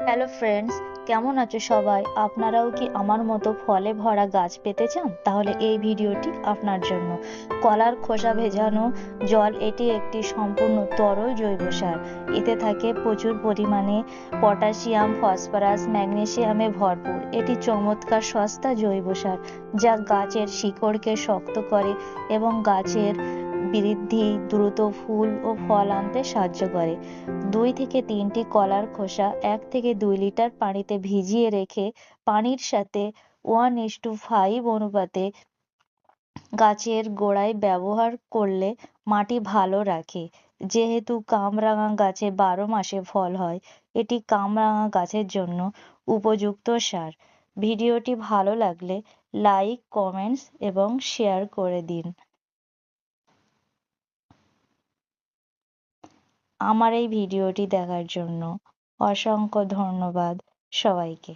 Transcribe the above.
Hello friends, কেমন আছো সবাই? আপনারাও কি আমার মতো ফলে ভরা গাছ পেতে চান? তাহলে এই ভিডিওটি আপনার জন্য। কলার খোসা ভেজানো জল এটি একটি সম্পূর্ণ তরল জৈব সার। এতে থাকে প্রচুর পরিমাণে পটাশিয়াম, ফসফরাস, ম্যাগনেসিয়ামে ভরপুর। এটি চমৎকার সস্তা জৈব সার যা গাছের শিকড়কে শক্ত করে এবং গাছের বৃদ্ধি, দ্রুত ফুল ও ফল আনতে সাহায্য করে। 2 থেকে 3টি কলার খোসা 1 থেকে 2 লিটার পানিতে ভিজিয়ে রেখে পানির সাথে 1:5 অনুপাতে গাছের গোড়ায় ব্যবহার করলে মাটি ভালো রাখে। যেহেতু কামরাঙা গাছে 12 মাসে ফল হয়, এটি কামরাঙা গাছের জন্য উপযুক্ত সার। ভিডিওটি ভালো লাগলে লাইক, কমেন্টস এবং শেয়ার করে দিন। আমার এই ভিডিওটি দেখার জন্য অসংখ্য ধন্যবাদ সবাইকে।